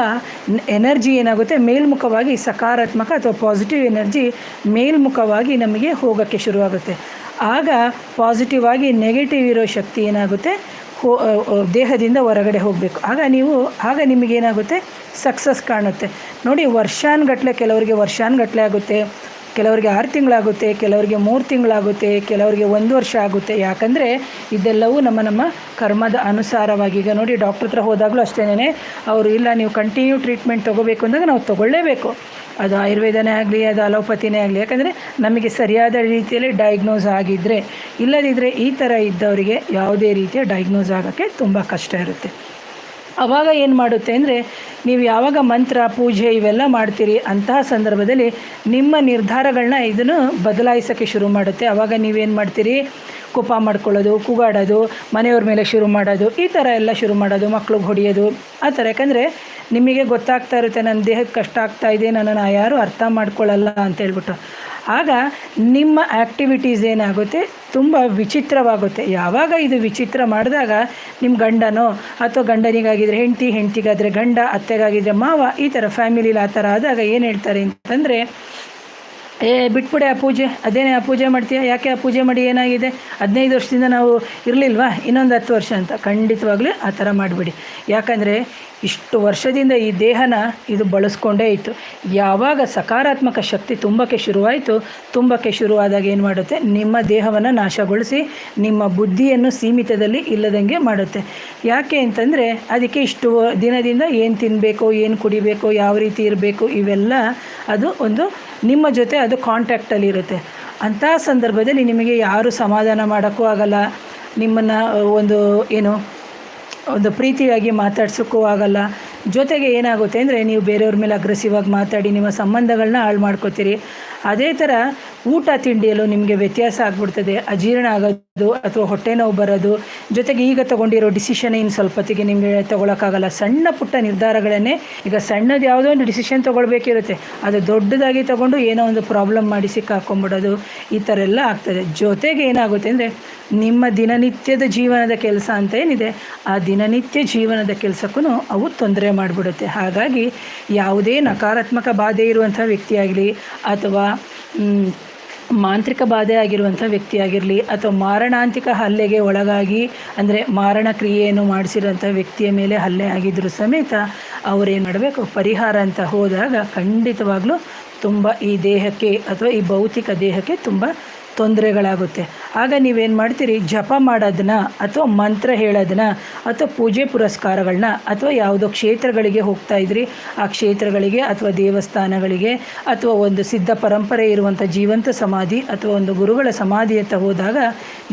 ಎನರ್ಜಿ ಏನಾಗುತ್ತೆ, ಮೇಲ್ಮುಖವಾಗಿ ಸಕಾರಾತ್ಮಕ ಅಥವಾ ಪಾಸಿಟಿವ್ ಎನರ್ಜಿ ಮೇಲ್ಮುಖವಾಗಿ ನಮಗೆ ಹೋಗೋಕ್ಕೆ ಶುರುವಾಗುತ್ತೆ. ಆಗ ಪಾಸಿಟಿವ್ ಆಗಿ ನೆಗೆಟಿವ್ ಇರೋ ಶಕ್ತಿ ಏನಾಗುತ್ತೆ, ದೇಹದಿಂದ ಹೊರಗಡೆ ಹೋಗಬೇಕು. ಆಗ ನಿಮಗೇನಾಗುತ್ತೆ, ಸಕ್ಸಸ್ ಕಾಣುತ್ತೆ. ನೋಡಿ, ವರ್ಷಾನುಗಟ್ಟಲೆ, ಕೆಲವರಿಗೆ ವರ್ಷಾನುಗಟ್ಟಲೆ ಆಗುತ್ತೆ, ಕೆಲವರಿಗೆ 6 ತಿಂಗಳಾಗುತ್ತೆ, ಕೆಲವರಿಗೆ 3 ತಿಂಗಳಾಗುತ್ತೆ, ಕೆಲವರಿಗೆ 1 ವರ್ಷ ಆಗುತ್ತೆ. ಯಾಕಂದರೆ ಇದೆಲ್ಲವೂ ನಮ್ಮ ಕರ್ಮದ ಅನುಸಾರವಾಗಿ. ಈಗ ನೋಡಿ, ಡಾಕ್ಟ್ರ್ ಹತ್ರ ಹೋದಾಗಲೂ ಅಷ್ಟೇ, ಅವರು ಇಲ್ಲ ನೀವು ಕಂಟಿನ್ಯೂ ಟ್ರೀಟ್ಮೆಂಟ್ ತೊಗೋಬೇಕು ಅಂದಾಗ ನಾವು ತೊಗೊಳ್ಳೇಬೇಕು. ಅದು ಆಯುರ್ವೇದನೇ ಆಗಲಿ, ಅದು ಅಲೋಪತಿನೇ ಆಗಲಿ, ಯಾಕಂದರೆ ನಮಗೆ ಸರಿಯಾದ ರೀತಿಯಲ್ಲಿ ಡಯಾಗ್ನೋಸ್ ಆಗಿದ್ದರೆ. ಇಲ್ಲದಿದ್ದರೆ ಈ ಥರ ಇದ್ದವರಿಗೆ ಯಾವುದೇ ರೀತಿಯ ಡಯಾಗ್ನೋಸ್ ಆಗೋಕ್ಕೆ ತುಂಬ ಕಷ್ಟ ಇರುತ್ತೆ. ಆವಾಗ ಏನು ಮಾಡುತ್ತೆ ಅಂದರೆ, ನೀವು ಯಾವಾಗ ಮಂತ್ರ ಪೂಜೆ ಇವೆಲ್ಲ ಮಾಡ್ತೀರಿ ಅಂತಹ ಸಂದರ್ಭದಲ್ಲಿ ನಿಮ್ಮ ನಿರ್ಧಾರಗಳನ್ನ ಇದನ್ನು ಬದಲಾಯಿಸೋಕ್ಕೆ ಶುರು ಮಾಡುತ್ತೆ. ಆವಾಗ ನೀವೇನು ಮಾಡ್ತೀರಿ, ಕೋಪ ಮಾಡ್ಕೊಳ್ಳೋದು, ಕೂಗಾಡೋದು, ಮನೆಯವ್ರ ಮೇಲೆ ಶುರು ಮಾಡೋದು, ಈ ಥರ ಎಲ್ಲ ಶುರು ಮಾಡೋದು, ಮಕ್ಳಿಗೆ ಹೊಡೆಯೋದು ಆ ಥರ. ಯಾಕಂದರೆ ನಿಮಗೆ ಗೊತ್ತಾಗ್ತಾ ಇರುತ್ತೆ, ನನ್ನ ದೇಹಕ್ಕೆ ಕಷ್ಟ ಆಗ್ತಾಯಿದೆ, ನನ್ನನ್ನು ಯಾರೂ ಅರ್ಥ ಮಾಡ್ಕೊಳ್ಳಲ್ಲ ಅಂತ ಹೇಳ್ಬಿಟ್ಟು. ಆಗ ನಿಮ್ಮ ಆ್ಯಕ್ಟಿವಿಟೀಸ್ ಏನಾಗುತ್ತೆ, ತುಂಬ ವಿಚಿತ್ರವಾಗುತ್ತೆ. ಯಾವಾಗ ಇದು ವಿಚಿತ್ರ ಮಾಡಿದಾಗ ನಿಮ್ಮ ಗಂಡನೋ ಅಥವಾ ಗಂಡನಿಗಾಗಿದ್ದರೆ ಹೆಂಡತಿ, ಹೆಂಡತಿಗಾದರೆ ಗಂಡ, ಅತ್ತೆಗಾಗಿದ್ದರೆ ಮಾವ, ಈ ಥರ ಫ್ಯಾಮಿಲಿಲಿ ಆ ಥರ ಆದಾಗ ಏನು ಹೇಳ್ತಾರೆ ಅಂತಂದರೆ, ಬಿಟ್ಬಿಡೆ ಆ ಪೂಜೆ, ಅದೇನೇ ಆ ಪೂಜೆ ಮಾಡ್ತೀಯ, ಯಾಕೆ ಆ ಪೂಜೆ ಮಾಡಿ ಏನಾಗಿದೆ, 15 ವರ್ಷದಿಂದ ನಾವು ಇರಲಿಲ್ವಾ, ಇನ್ನೊಂದು 10 ವರ್ಷ ಅಂತ. ಖಂಡಿತವಾಗ್ಲೂ ಆ ಥರ ಮಾಡಿಬಿಡಿ. ಯಾಕಂದರೆ ಇಷ್ಟು ವರ್ಷದಿಂದ ಈ ದೇಹನ ಇದು ಬಳಸ್ಕೊಂಡೇ ಇತ್ತು. ಯಾವಾಗ ಸಕಾರಾತ್ಮಕ ಶಕ್ತಿ ತುಂಬಕ್ಕೆ ಶುರುವಾದಾಗ ಏನು ಮಾಡುತ್ತೆ, ನಿಮ್ಮ ದೇಹವನ್ನು ನಾಶಗೊಳಿಸಿ ನಿಮ್ಮ ಬುದ್ಧಿಯನ್ನು ಸೀಮಿತದಲ್ಲಿ ಇಲ್ಲದಂಗೆ ಮಾಡುತ್ತೆ. ಯಾಕೆ ಅಂತಂದರೆ ಅದಕ್ಕೆ ಇಷ್ಟು ದಿನದಿಂದ ಏನು ತಿನ್ನಬೇಕು, ಏನು ಕುಡಿಬೇಕು, ಯಾವ ರೀತಿ ಇರಬೇಕು, ಇವೆಲ್ಲ ಅದು ಒಂದು ನಿಮ್ಮ ಜೊತೆ ಅದು ಕಾಂಟ್ಯಾಕ್ಟಲ್ಲಿರುತ್ತೆ. ಅಂತಹ ಸಂದರ್ಭದಲ್ಲಿ ನಿಮಗೆ ಯಾರು ಸಮಾಧಾನ ಮಾಡೋಕ್ಕೂ ಆಗಲ್ಲ, ನಿಮ್ಮನ್ನು ಒಂದು ಪ್ರೀತಿಯಾಗಿ ಮಾತಾಡ್ಸೋಕ್ಕೂ ಆಗಲ್ಲ. ಜೊತೆಗೆ ಏನಾಗುತ್ತೆ ಅಂದರೆ ನೀವು ಬೇರೆಯವ್ರ ಮೇಲೆ ಅಗ್ರೆಸಿವ್ ಆಗಿ ಮಾತಾಡಿ ನಿಮ್ಮ ಸಂಬಂಧಗಳನ್ನ ಹಾಳು ಮಾಡ್ಕೋತೀರಿ. ಅದೇ ಥರ ಊಟ ತಿಂಡಿಯಲ್ಲೂ ನಿಮಗೆ ವ್ಯತ್ಯಾಸ ಆಗ್ಬಿಡ್ತದೆ, ಅಜೀರ್ಣ ಆಗೋದು ಅಥವಾ ಹೊಟ್ಟೆ ನೋವು ಬರೋದು. ಜೊತೆಗೆ ಈಗ ತೊಗೊಂಡಿರೋ ಡಿಸಿಷನ್ ಇನ್ನು ಸ್ವಲ್ಪ ಹೊತ್ತಿಗೆ ನಿಮಗೆ ತೊಗೊಳಕ್ಕಾಗಲ್ಲ. ಸಣ್ಣ ಪುಟ್ಟ ನಿರ್ಧಾರಗಳನ್ನೇ, ಈಗ ಸಣ್ಣದು ಯಾವುದೋ ಒಂದು ಡಿಸಿಷನ್ ತೊಗೊಳ್ಬೇಕಿರುತ್ತೆ, ಅದು ದೊಡ್ಡದಾಗಿ ತೊಗೊಂಡು ಏನೋ ಒಂದು ಪ್ರಾಬ್ಲಮ್ ಮಾಡಿ ಸಿಕ್ಕಾಕೊಂಡ್ಬಿಡೋದು, ಈ ಥರ ಎಲ್ಲ ಆಗ್ತದೆ. ಜೊತೆಗೆ ಏನಾಗುತ್ತೆ ಅಂದರೆ ನಿಮ್ಮ ದಿನನಿತ್ಯದ ಜೀವನದ ಕೆಲಸ ಅಂತ ಏನಿದೆ, ಆ ದಿನನಿತ್ಯ ಜೀವನದ ಕೆಲಸಕ್ಕೂ ಅವು ತೊಂದರೆ ಮಾಡಿಬಿಡುತ್ತೆ. ಹಾಗಾಗಿ ಯಾವುದೇ ನಕಾರಾತ್ಮಕ ಬಾಧೆ ಇರುವಂಥ ವ್ಯಕ್ತಿಯಾಗಲಿ ಅಥವಾ ಮಾಂತ್ರಿಕ ಬಾಧೆ ಆಗಿರುವಂಥ ವ್ಯಕ್ತಿಯಾಗಿರಲಿ ಅಥವಾ ಮಾರಣಾಂತಿಕ ಹಲ್ಲೆಗೆ ಒಳಗಾಗಿ ಅಂದರೆ ಮಾರಣ ಕ್ರಿಯೆಯನ್ನು ಮಾಡಿಸಿರೋಂಥ ವ್ಯಕ್ತಿಯ ಮೇಲೆ ಹಲ್ಲೆ ಆಗಿದ್ದರೂ ಸಮೇತ ಅವರೇನು ಮಾಡಬೇಕು, ಪರಿಹಾರ ಅಂತ ಹೋದಾಗ ಖಂಡಿತವಾಗ್ಲೂ ತುಂಬ ಈ ದೇಹಕ್ಕೆ ಅಥವಾ ಈ ಭೌತಿಕ ದೇಹಕ್ಕೆ ತುಂಬ ತೊಂದರೆಗಳಾಗುತ್ತೆ. ಆಗ ನೀವೇನು ಮಾಡ್ತೀರಿ, ಜಪ ಮಾಡೋದನ್ನ ಅಥವಾ ಮಂತ್ರ ಹೇಳೋದನ್ನ ಅಥವಾ ಪೂಜೆ ಪುರಸ್ಕಾರಗಳನ್ನ ಅಥವಾ ಯಾವುದೋ ಕ್ಷೇತ್ರಗಳಿಗೆ ಹೋಗ್ತಾ ಇದ್ರಿ, ಆ ಕ್ಷೇತ್ರಗಳಿಗೆ ಅಥವಾ ದೇವಸ್ಥಾನಗಳಿಗೆ ಅಥವಾ ಒಂದು ಸಿದ್ಧ ಪರಂಪರೆ ಇರುವಂಥ ಜೀವಂತ ಸಮಾಧಿ ಅಥವಾ ಒಂದು ಗುರುಗಳ ಸಮಾಧಿ ಅಂತ ಹೋದಾಗ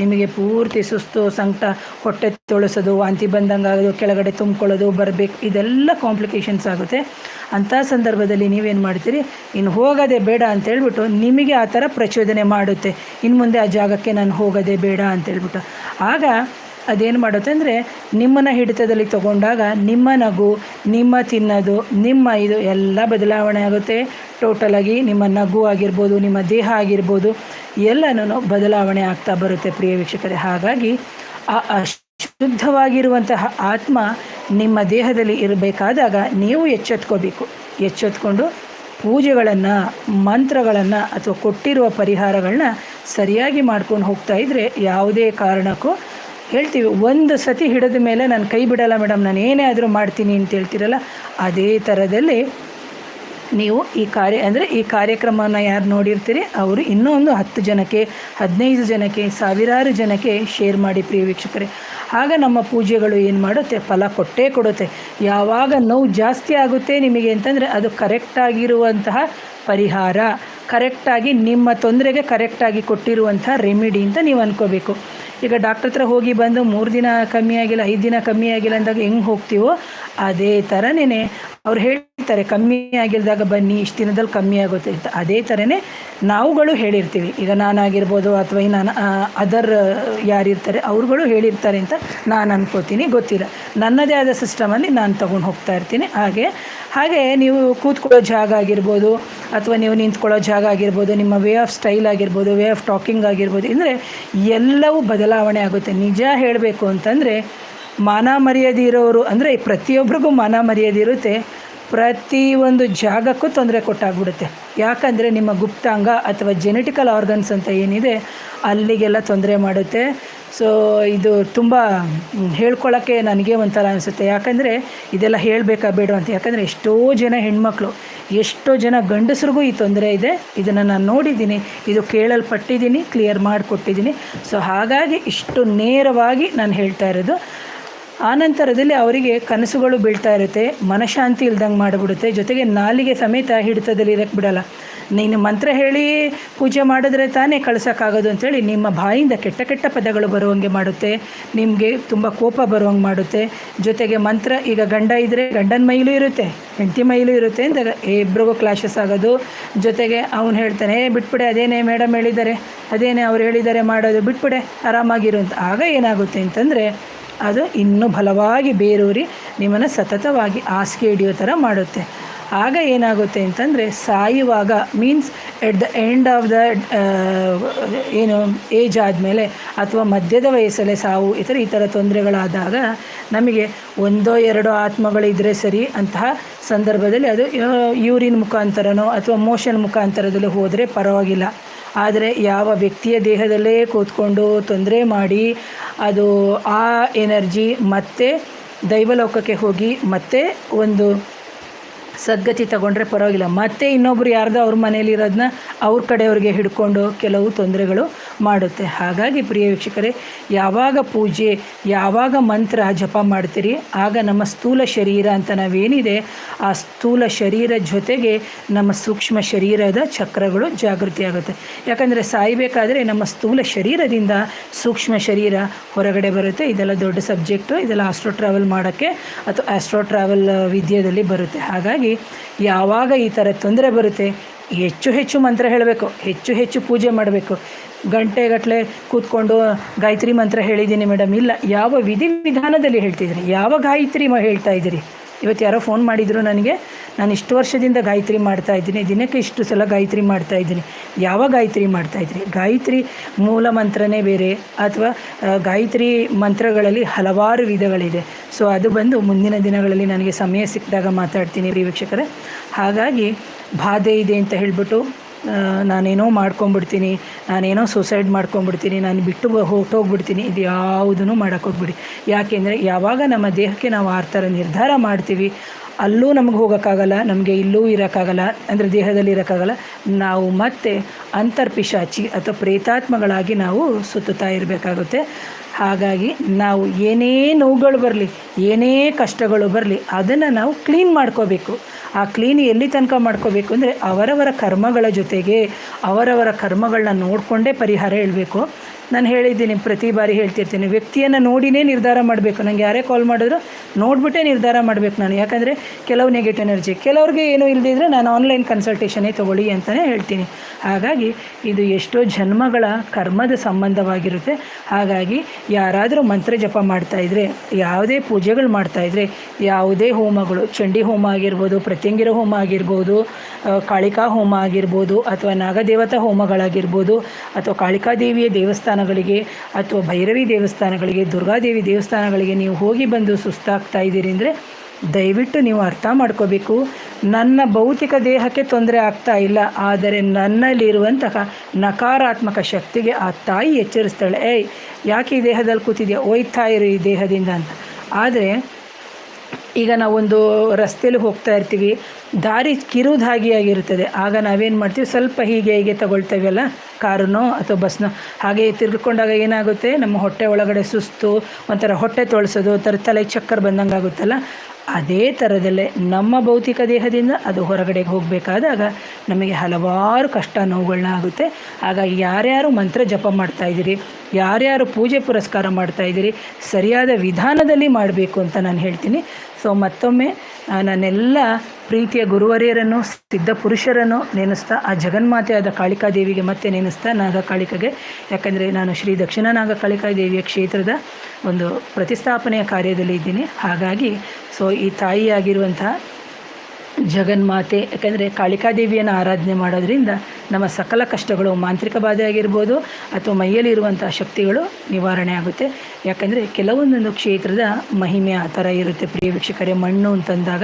ನಿಮಗೆ ಪೂರ್ತಿ ಸುಸ್ತು, ಸಂಕಟ, ಹೊಟ್ಟೆ ತೊಳಸೋದು, ವಾಂತಿ ಬಂದಂಗೆ ಆಗೋದು, ಕೆಳಗಡೆ ತುಂಬಿಕೊಳ್ಳೋದು, ಬರಬೇಕು, ಇದೆಲ್ಲ ಕಾಂಪ್ಲಿಕೇಶನ್ಸ್ ಆಗುತ್ತೆ. ಅಂಥ ಸಂದರ್ಭದಲ್ಲಿ ನೀವೇನು ಮಾಡ್ತೀರಿ, ಇನ್ನು ಹೋಗೋದೇ ಬೇಡ ಅಂತೇಳ್ಬಿಟ್ಟು ನಿಮಗೆ ಆ ಥರ ಪ್ರಚೋದನೆ ಮಾಡುತ್ತೆ, ಇನ್ನು ಮುಂದೆ ಆ ಜಾಗಕ್ಕೆ ನಾನು ಹೋಗೋದೇ ಬೇಡ ಅಂತೇಳ್ಬಿಟ್ಟು. ಆಗ ಅದೇನು ಮಾಡುತ್ತೆ ಅಂದರೆ ನಿಮ್ಮನ್ನು ಹಿಡಿತದಲ್ಲಿ ತಗೊಂಡಾಗ ನಿಮ್ಮ ನಗು, ನಿಮ್ಮ ತಿನ್ನೋದು, ನಿಮ್ಮ ಇದು ಎಲ್ಲ ಬದಲಾವಣೆ ಆಗುತ್ತೆ. ಟೋಟಲಾಗಿ ನಿಮ್ಮ ನಗು ಆಗಿರ್ಬೋದು, ನಿಮ್ಮ ದೇಹ ಆಗಿರ್ಬೋದು, ಎಲ್ಲನೂ ಬದಲಾವಣೆ ಆಗ್ತಾ ಬರುತ್ತೆ ಪ್ರಿಯ ವೀಕ್ಷಕರೇ. ಹಾಗಾಗಿ ಆ ಶುದ್ಧವಾಗಿರುವಂತಹ ಆತ್ಮ ನಿಮ್ಮ ದೇಹದಲ್ಲಿ ಇರಬೇಕಾದಾಗ ನೀವು ಎಚ್ಚೆತ್ಕೊಂಡು ಪೂಜೆಗಳನ್ನು, ಮಂತ್ರಗಳನ್ನು ಅಥವಾ ಕೊಟ್ಟಿರುವ ಪರಿಹಾರಗಳನ್ನ ಸರಿಯಾಗಿ ಮಾಡ್ಕೊಂಡು ಹೋಗ್ತಾ ಇದ್ದರೆ ಯಾವುದೇ ಕಾರಣಕ್ಕೂ ಹೇಳ್ತೀವಿ, ಒಂದು ಸತಿ ಹಿಡಿದ ಮೇಲೆ ನಾನು ಕೈ ಬಿಡಲ್ಲ ಮೇಡಮ್, ನಾನು ಏನೇ ಆದರೂ ಮಾಡ್ತೀನಿ ಅಂತ ಹೇಳ್ತೀರಲ್ಲ, ಅದೇ ಥರದಲ್ಲಿ ನೀವು ಈ ಕಾರ್ಯಕ್ರಮವನ್ನು ಯಾರು ನೋಡಿರ್ತೀರಿ ಅವರು ಇನ್ನೂ ಒಂದು 10 ಜನಕ್ಕೆ, 15 ಜನಕ್ಕೆ, ಸಾವಿರಾರು ಜನಕ್ಕೆ ಶೇರ್ ಮಾಡಿ ಪ್ರಿಯ ವೀಕ್ಷಕರೇ. ಆಗ ನಮ್ಮ ಪೂಜೆಗಳು ಏನು ಮಾಡುತ್ತೆ, ಫಲ ಕೊಟ್ಟೇ ಕೊಡುತ್ತೆ. ಯಾವಾಗ ನೋವು ಜಾಸ್ತಿ ಆಗುತ್ತೆ ನಿಮಗೆ ಅಂತಂದರೆ ಅದು ಕರೆಕ್ಟಾಗಿರುವಂತಹ ಪರಿಹಾರ, ಕರೆಕ್ಟಾಗಿ ನಿಮ್ಮ ತೊಂದರೆಗೆ ಕರೆಕ್ಟಾಗಿ ಕೊಟ್ಟಿರುವಂಥ ರೆಮಿಡಿ ಅಂತ ನೀವು ಅಂದ್ಕೋಬೇಕು. ಈಗ ಡಾಕ್ಟ್ರ್ ಹತ್ರ ಹೋಗಿ ಬಂದು 3 ದಿನ ಕಮ್ಮಿ ಆಗಿಲ್ಲ, 5 ದಿನ ಕಮ್ಮಿ ಆಗಿಲ್ಲ ಅಂದಾಗ ಹೆಂಗೆ ಹೋಗ್ತೀವೋ ಅದೇ ಥರನೇ ಅವ್ರು ಹೇಳ್ತಾರೆ, ಕಮ್ಮಿ ಆಗಿಲ್ದಾಗ ಬನ್ನಿ, ಇಷ್ಟು ದಿನದಲ್ಲಿ ಕಮ್ಮಿ ಆಗುತ್ತೆ ಅಂತ. ಅದೇ ಥರನೇ ನಾವುಗಳು ಹೇಳಿರ್ತೀವಿ. ಈಗ ನಾನಾಗಿರ್ಬೋದು ಅಥವಾ ನಾನು ಅದರ್ ಯಾರಿರ್ತಾರೆ ಅವ್ರುಗಳು ಹೇಳಿರ್ತಾರೆ ಅಂತ ನಾನು ಅನ್ಕೋತೀನಿ, ಗೊತ್ತಿಲ್ಲ, ನನ್ನದೇ ಆದ ಸಿಸ್ಟಮಲ್ಲಿ ನಾನು ತೊಗೊಂಡು ಹೋಗ್ತಾ ಇರ್ತೀನಿ. ಹಾಗೆ ನೀವು ಕೂತ್ಕೊಳ್ಳೋ ಜಾಗ ಆಗಿರ್ಬೋದು ಅಥವಾ ನೀವು ನಿಂತ್ಕೊಳ್ಳೋ ಜಾಗ ಆಗಿರ್ಬೋದು, ನಿಮ್ಮ ವೇ ಆಫ್ ಸ್ಟೈಲ್ ಆಗಿರ್ಬೋದು, ವೇ ಆಫ್ ಟಾಕಿಂಗ್ ಆಗಿರ್ಬೋದು, ಅಂದರೆ ಎಲ್ಲವೂ ಬದಲಾವಣೆ ಆಗುತ್ತೆ. ನಿಜ ಹೇಳಬೇಕು ಅಂತಂದರೆ ಮಾನ ಮರ್ಯಾದೆ ಇರೋರು, ಅಂದರೆ ಪ್ರತಿಯೊಬ್ಬರಿಗೂ ಮಾನ ಮರ್ಯಾದೆ ಇರುತ್ತೆ, ಪ್ರತಿಯೊಂದು ಜಾಗಕ್ಕೂ ತೊಂದರೆ ಕೊಟ್ಟಾಗ್ಬಿಡುತ್ತೆ. ಯಾಕಂದರೆ ನಿಮ್ಮ ಗುಪ್ತಾಂಗ ಅಥವಾ ಜೆನೆಟಿಕಲ್ ಆರ್ಗನ್ಸ್ ಅಂತ ಏನಿದೆ ಅಲ್ಲಿಗೆಲ್ಲ ತೊಂದರೆ ಮಾಡುತ್ತೆ. ಸೊ ಇದು ತುಂಬ ಹೇಳ್ಕೊಳ್ಳೋಕ್ಕೆ ನನಗೆ ಒಂಥರ ಅನಿಸುತ್ತೆ. ಯಾಕಂದರೆ ಇದೆಲ್ಲ ಹೇಳಬೇಕಾ ಬೇಡ ಅಂತ. ಯಾಕಂದರೆ ಎಷ್ಟೋ ಜನ ಹೆಣ್ಮಕ್ಳು, ಎಷ್ಟೋ ಜನ ಗಂಡಸರಿಗೂ ಈ ತೊಂದರೆ ಇದೆ. ಇದನ್ನು ನಾನು ನೋಡಿದ್ದೀನಿ, ಇದು ಕೇಳಲ್ಪಟ್ಟಿದ್ದೀನಿ, ಕ್ಲಿಯರ್ ಮಾಡಿಕೊಟ್ಟಿದ್ದೀನಿ. ಸೊ ಹಾಗಾಗಿ ಇಷ್ಟು ನೇರವಾಗಿ ನಾನು ಹೇಳ್ತಾ ಇರೋದು. ಆನಂತರದಲ್ಲಿ ಅವರಿಗೆ ಕನಸುಗಳು ಬೀಳ್ತಾ ಇರುತ್ತೆ, ಮನಃಶಾಂತಿ ಇಲ್ದಂಗೆ ಮಾಡಿಬಿಡುತ್ತೆ, ಜೊತೆಗೆ ನಾಲಿಗೆ ಸಮೇತ ಹಿಡಿತದಲ್ಲಿ ಇರೋಕ್ಕೆ ಬಿಡಲ್ಲ. ನೀನು ಮಂತ್ರ ಹೇಳಿ ಪೂಜೆ ಮಾಡಿದ್ರೆ ತಾನೇ ಕಳ್ಸೋಕ್ಕಾಗೋದು ಅಂಥೇಳಿ ನಿಮ್ಮ ಬಾಯಿಂದ ಕೆಟ್ಟ ಕೆಟ್ಟ ಪದಗಳು ಬರುವಂಗೆ ಮಾಡುತ್ತೆ, ನಿಮಗೆ ತುಂಬ ಕೋಪ ಬರುವಂಗೆ ಮಾಡುತ್ತೆ. ಜೊತೆಗೆ ಮಂತ್ರ, ಈಗ ಗಂಡ ಇದ್ದರೆ ಗಂಡನ ಮೈಲೂ ಇರುತ್ತೆ, ಹೆಂಡತಿ ಮೈಲೂ ಇರುತ್ತೆ ಅಂದಾಗ ಇಬ್ಬರಿಗೂ ಕ್ಲಾಶಸ್ ಆಗೋದು. ಜೊತೆಗೆ ಅವನು ಹೇಳ್ತಾನೆ, ಬಿಟ್ಬಿಡೆ, ಅದೇನೇ ಮೇಡಮ್ ಹೇಳಿದ್ದಾರೆ, ಅದೇನೇ ಅವ್ರು ಹೇಳಿದ್ದಾರೆ ಮಾಡೋದು, ಬಿಟ್ಬಿಡೆ, ಆರಾಮಾಗಿರು ಅಂತ. ಆಗ ಏನಾಗುತ್ತೆ ಅಂತಂದರೆ ಅದು ಇನ್ನೂ ಬಲವಾಗಿ ಬೇರೂರಿ ನಿಮ್ಮನ್ನು ಸತತವಾಗಿ ಹಾಸಿಗೆ ಹಿಡಿಯೋ ಥರ ಮಾಡುತ್ತೆ. ಆಗ ಏನಾಗುತ್ತೆ ಅಂತಂದರೆ ಸಾಯುವಾಗ, means at the end of the ಏನು ಏಜ್ ಆದಮೇಲೆ ಅಥವಾ ಮಧ್ಯದ ವಯಸ್ಸಲ್ಲೇ ಸಾವು, ಈ ಥರ ತೊಂದರೆಗಳಾದಾಗ ನಮಗೆ 1-2 ಆತ್ಮಗಳಿದ್ದರೆ ಸರಿ. ಅಂತಹ ಸಂದರ್ಭದಲ್ಲಿ ಅದು ಯೂರಿನ್ ಮುಖಾಂತರನೋ ಅಥವಾ ಮೋಷನ್ ಮುಖಾಂತರದಲ್ಲಿ ಹೋದರೆ ಪರವಾಗಿಲ್ಲ. ಆದರೆ ಯಾವ ವ್ಯಕ್ತಿಯ ದೇಹದಲ್ಲೇ ಕೂತ್ಕೊಂಡು ತೊಂದರೆ ಮಾಡಿ ಅದು ಆ ಎನರ್ಜಿ ಮತ್ತೆ ದೈವಲೋಕಕ್ಕೆ ಹೋಗಿ ಮತ್ತೆ ಒಂದು ಸದ್ಗತಿ ತಗೊಂಡ್ರೆ ಪರವಾಗಿಲ್ಲ, ಮತ್ತೆ ಇನ್ನೊಬ್ಬರು ಯಾರ್ದೋ ಅವ್ರ ಮನೇಲಿರೋದನ್ನ ಅವ್ರ ಕಡೆಯವ್ರಿಗೆ ಹಿಡ್ಕೊಂಡು ಕೆಲವು ತೊಂದರೆಗಳು ಮಾಡುತ್ತೆ. ಹಾಗಾಗಿ ಪ್ರಿಯ ವೀಕ್ಷಕರೇ, ಯಾವಾಗ ಪೂಜೆ, ಯಾವಾಗ ಮಂತ್ರ ಜಪ ಮಾಡ್ತೀರಿ ಆಗ ನಮ್ಮ ಸ್ಥೂಲ ಶರೀರ ಅಂತ ನಾವೇನಿದೆ ಆ ಸ್ಥೂಲ ಶರೀರ ಜೊತೆಗೆ ನಮ್ಮ ಸೂಕ್ಷ್ಮ ಶರೀರದ ಚಕ್ರಗಳು ಜಾಗೃತಿ ಆಗುತ್ತೆ. ಯಾಕಂದರೆ ಸಾಯಬೇಕಾದ್ರೆ ನಮ್ಮ ಸ್ಥೂಲ ಶರೀರದಿಂದ ಸೂಕ್ಷ್ಮ ಶರೀರ ಹೊರಗಡೆ ಬರುತ್ತೆ. ಇದೆಲ್ಲ ದೊಡ್ಡ ಸಬ್ಜೆಕ್ಟು, ಇದೆಲ್ಲ ಆಸ್ಟ್ರೋ ಟ್ರಾವೆಲ್ ಮಾಡೋಕ್ಕೆ ಅಥವಾ ಆಸ್ಟ್ರೋ ಟ್ರಾವೆಲ್ ವಿದ್ಯೆಯಲ್ಲಿ ಬರುತ್ತೆ. ಹಾಗಾಗಿ ಯಾವಾಗ ಈ ಥರ ತೊಂದರೆ ಬರುತ್ತೆ, ಹೆಚ್ಚು ಹೆಚ್ಚು ಮಂತ್ರ ಹೇಳಬೇಕು, ಹೆಚ್ಚು ಹೆಚ್ಚು ಪೂಜೆ ಮಾಡಬೇಕು. ಗಂಟೆಗಟ್ಟಲೆ ಕೂತ್ಕೊಂಡು ಗಾಯತ್ರಿ ಮಂತ್ರ ಹೇಳಿದ್ದೀನಿ ಮೇಡಮ್, ಇಲ್ಲ, ಯಾವ ವಿಧಾನದಲ್ಲಿ ಹೇಳ್ತಿದ್ದೀರಿ, ಯಾವ ಗಾಯತ್ರಿ ಹೇಳ್ತಾ ಇದ್ದೀರಿ? ಇವತ್ತು ಯಾರೋ ಫೋನ್ ಮಾಡಿದರು ನನಗೆ, ನಾನು ಇಷ್ಟು ವರ್ಷದಿಂದ ಗಾಯತ್ರಿ ಮಾಡ್ತಾಯಿದ್ದೀನಿ, ದಿನಕ್ಕೆ ಇಷ್ಟು ಸಲ ಗಾಯತ್ರಿ ಮಾಡ್ತಾಯಿದ್ದೀನಿ. ಯಾವ ಗಾಯತ್ರಿ ಮಾಡ್ತಾಯಿದ್ರಿ? ಗಾಯತ್ರಿ ಮೂಲ ಮಂತ್ರನೇ ಬೇರೆ, ಅಥವಾ ಗಾಯತ್ರಿ ಮಂತ್ರಗಳಲ್ಲಿ ಹಲವಾರು ವಿಧಗಳಿದೆ. ಸೊ ಅದು ಬಂದು ಮುಂದಿನ ದಿನಗಳಲ್ಲಿ ನನಗೆ ಸಮಯ ಸಿಕ್ಕಿದಾಗ ಮಾತಾಡ್ತೀನಿ ವೀಕ್ಷಕರೇ. ಹಾಗಾಗಿ ಬಾಧೆ ಇದೆ ಅಂತ ಹೇಳಿಬಿಟ್ಟು ನಾನೇನೋ ಮಾಡ್ಕೊಂಬಿಡ್ತೀನಿ, ನಾನೇನೋ ಸೂಸೈಡ್ ಮಾಡ್ಕೊಂಬಿಡ್ತೀನಿ, ನಾನು ಬಿಟ್ಟು ಹೊರಟೋಗ್ಬಿಡ್ತೀನಿ, ಇದು ಯಾವುದೂ ಮಾಡೋಕ್ಕೋಗ್ಬಿಡಿ. ಯಾಕೆಂದರೆ ಯಾವಾಗ ನಮ್ಮ ದೇಹಕ್ಕೆ ನಾವು ಆ ಥರ ನಿರ್ಧಾರ ಮಾಡ್ತೀವಿ, ಅಲ್ಲೂ ನಮಗೆ ಹೋಗೋಕ್ಕಾಗಲ್ಲ, ನಮಗೆ ಇಲ್ಲೂ ಇರೋಕ್ಕಾಗಲ್ಲ, ಅಂದರೆ ದೇಹದಲ್ಲಿ ಇರೋಕ್ಕಾಗಲ್ಲ. ನಾವು ಮತ್ತೆ ಅಂತರ್ಪಿಶಾಚಿ ಅಥವಾ ಪ್ರೇತಾತ್ಮಗಳಾಗಿ ನಾವು ಸುತ್ತುತ್ತಾ ಇರಬೇಕಾಗುತ್ತೆ. ಹಾಗಾಗಿ ನಾವು ಏನೇ ನೋವುಗಳು ಬರಲಿ, ಏನೇ ಕಷ್ಟಗಳು ಬರಲಿ, ಅದನ್ನು ನಾವು ಕ್ಲೀನ್ ಮಾಡ್ಕೋಬೇಕು. ಆ ಕ್ಲೀನ್ ಎಲ್ಲಿ ತನಕ ಮಾಡ್ಕೋಬೇಕು ಅಂದರೆ ಅವರವರ ಕರ್ಮಗಳ ಜೊತೆಗೆ ಅವರವರ ಕರ್ಮಗಳನ್ನ ನೋಡಿಕೊಂಡೇ ಪರಿಹಾರ ಹೇಳಬೇಕು. ನಾನು ಹೇಳಿದ್ದೀನಿ, ಪ್ರತಿ ಬಾರಿ ಹೇಳ್ತಿರ್ತೀನಿ, ವ್ಯಕ್ತಿಯನ್ನು ನೋಡಿನೇ ನಿರ್ಧಾರ ಮಾಡಬೇಕು. ನನಗೆ ಯಾರೇ ಕಾಲ್ ಮಾಡಿದ್ರು ನೋಡಿಬಿಟ್ಟೇ ನಿರ್ಧಾರ ಮಾಡಬೇಕು ನಾನು. ಯಾಕಂದರೆ ಕೆಲವು ನೆಗೆಟಿವ್ ಎನರ್ಜಿ, ಕೆಲವ್ರಿಗೆ ಏನೂ ಇಲ್ಲದಿದ್ದರೆ ನಾನು ಆನ್ಲೈನ್ ಕನ್ಸಲ್ಟೇಷನ್ನೇ ತೊಗೊಳ್ಳಿ ಅಂತಲೇ ಹೇಳ್ತೀನಿ. ಹಾಗಾಗಿ ಇದು ಎಷ್ಟೋ ಜನ್ಮಗಳ ಕರ್ಮದ ಸಂಬಂಧವಾಗಿರುತ್ತೆ. ಹಾಗಾಗಿ ಯಾರಾದರೂ ಮಂತ್ರ ಜಪ ಮಾಡ್ತಾಯಿದ್ರೆ, ಯಾವುದೇ ಪೂಜೆಗಳು ಮಾಡ್ತಾಯಿದ್ರೆ, ಯಾವುದೇ ಹೋಮಗಳು, ಚಂಡಿ ಹೋಮ ಆಗಿರ್ಬೋದು, ಪ್ರತ್ಯಂಗಿರ ಹೋಮ ಆಗಿರ್ಬೋದು, ಕಾಳಿಕಾ ಹೋಮ ಆಗಿರ್ಬೋದು, ಅಥವಾ ನಾಗದೇವತಾ ಹೋಮಗಳಾಗಿರ್ಬೋದು, ಅಥವಾ ಕಾಳಿಕಾದೇವಿಯ ದೇವಸ್ಥಾನಗಳಿಗೆ, ಅಥವಾ ಭೈರವಿ ದೇವಸ್ಥಾನಗಳಿಗೆ, ದುರ್ಗಾದೇವಿ ದೇವಸ್ಥಾನಗಳಿಗೆ ನೀವು ಹೋಗಿ ಬಂದು ಸುಸ್ತಾಗ್ತಾ ಇದ್ದೀರಿ ಅಂದರೆ ದಯವಿಟ್ಟು ನೀವು ಅರ್ಥ ಮಾಡ್ಕೋಬೇಕು, ನನ್ನ ಭೌತಿಕ ದೇಹಕ್ಕೆ ತೊಂದರೆ ಆಗ್ತಾ ಇಲ್ಲ, ಆದರೆ ನನ್ನಲ್ಲಿರುವಂತಹ ನಕಾರಾತ್ಮಕ ಶಕ್ತಿಗೆ ಆ ತಾಯಿ ಎಚ್ಚರಿಸ್ತಾಳೆ, ಯಾಕೆ ಈ ದೇಹದಲ್ಲಿ ಕೂತಿದೆಯಾ, ಒಯ್ತಾ ಇರು ಈ ದೇಹದಿಂದ ಅಂತ. ಆದರೆ ಈಗ ನಾವೊಂದು ರಸ್ತೆಯಲ್ಲಿ ಹೋಗ್ತಾ ಇರ್ತೀವಿ, ದಾರಿ ಕಿರುದಾಗಿಯಾಗಿರುತ್ತದೆ. ಆಗ ನಾವೇನು ಮಾಡ್ತೀವಿ, ಸ್ವಲ್ಪ ಹೀಗೆ ತಗೊಳ್ತೇವಲ್ಲ, ಕಾರನ್ನೋ ಅಥವಾ ಬಸ್ನೋ, ಹಾಗೆ ತಿರ್ಗಿಕೊಂಡಾಗ ಏನಾಗುತ್ತೆ, ನಮ್ಮ ಹೊಟ್ಟೆ ಒಳಗಡೆ ಸುಸ್ತು, ಒಂಥರ ಹೊಟ್ಟೆ ತೊಳಸೋದು, ಒಂಥರ ತಲೆ ಚಕ್ಕರ್ ಬಂದಂಗೆ ಆಗುತ್ತಲ್ಲ. ಅದೇ ಥರದಲ್ಲೇ ನಮ್ಮ ಭೌತಿಕ ದೇಹದಿಂದ ಅದು ಹೊರಗಡೆಗೆ ಹೋಗಬೇಕಾದಾಗ ನಮಗೆ ಹಲವಾರು ಕಷ್ಟ ನೋವುಗಳನ್ನ ಆಗುತ್ತೆ. ಹಾಗಾಗಿ ಯಾರ್ಯಾರು ಮಂತ್ರ ಜಪ ಮಾಡ್ತಾಯಿದ್ದೀರಿ, ಯಾರ್ಯಾರು ಪೂಜೆ ಪುರಸ್ಕಾರ ಮಾಡ್ತಾಯಿದ್ದೀರಿ, ಸರಿಯಾದ ವಿಧಾನದಲ್ಲಿ ಮಾಡಬೇಕು ಅಂತ ನಾನು ಹೇಳ್ತೀನಿ. ಸೊ ಮತ್ತೊಮ್ಮೆ ನನ್ನೆಲ್ಲ ಪ್ರೀತಿಯ ಗುರುವರಿಯರನ್ನು, ಸಿದ್ಧ ಪುರುಷರನ್ನು ನೆನೆಸ್ತಾ, ಆ ಜಗನ್ಮಾತೆಯಾದ ಕಾಳಿಕಾದೇವಿಗೆ ಮತ್ತೆ ನೆನೆಸ್ತಾ, ನಾಗಕಾಳಿಕೆಗೆ, ಯಾಕಂದರೆ ನಾನು ಶ್ರೀ ದಕ್ಷಿಣ ನಾಗಕಾಳಿಕಾದೇವಿಯ ಕ್ಷೇತ್ರದ ಒಂದು ಪ್ರತಿಷ್ಠಾಪನೆಯ ಕಾರ್ಯದಲ್ಲಿ ಇದ್ದೀನಿ. ಹಾಗಾಗಿ ಸೊ ಈ ತಾಯಿಯಾಗಿರುವಂತಹ ಜಗನ್ಮಾತೆ, ಯಾಕಂದರೆ ಕಾಳಿಕಾದೇವಿಯನ್ನು ಆರಾಧನೆ ಮಾಡೋದ್ರಿಂದ ನಮ್ಮ ಸಕಲ ಕಷ್ಟಗಳು, ಮಾಂತ್ರಿಕ ಬಾಧೆ ಆಗಿರ್ಬೋದು ಅಥವಾ ಮೈಯಲ್ಲಿರುವಂಥ ಶಕ್ತಿಗಳು ನಿವಾರಣೆ ಆಗುತ್ತೆ. ಯಾಕಂದರೆ ಕೆಲವೊಂದೊಂದು ಕ್ಷೇತ್ರದ ಮಹಿಮೆ ಆ ಥರ ಇರುತ್ತೆ ಪ್ರಿಯ ವೀಕ್ಷಕರೇ. ಮಣ್ಣು ಅಂತಂದಾಗ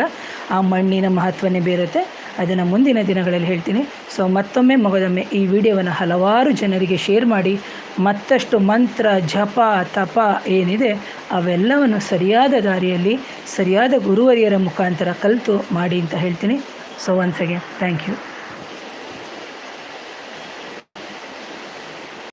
ಆ ಮಣ್ಣಿನ ಮಹತ್ವನೇ ಬೇರುತ್ತೆ. ಅದನ್ನು ಮುಂದಿನ ದಿನಗಳಲ್ಲಿ ಹೇಳ್ತೀನಿ. ಸೊ ಮತ್ತೊಮ್ಮೆ ಮಗದೊಮ್ಮೆ ಈ ವಿಡಿಯೋವನ್ನು ಹಲವಾರು ಜನರಿಗೆ ಶೇರ್ ಮಾಡಿ, ಮತ್ತಷ್ಟು ಮಂತ್ರ ಜಪ ತಪ ಏನಿದೆ ಅವೆಲ್ಲವನ್ನು ಸರಿಯಾದ ದಾರಿಯಲ್ಲಿ ಸರಿಯಾದ ಗುರುವರಿಯರ ಮುಖಾಂತರ ಕಲಿತು ಮಾಡಿ ಅಂತ ಹೇಳ್ತೀನಿ. So once again thank you.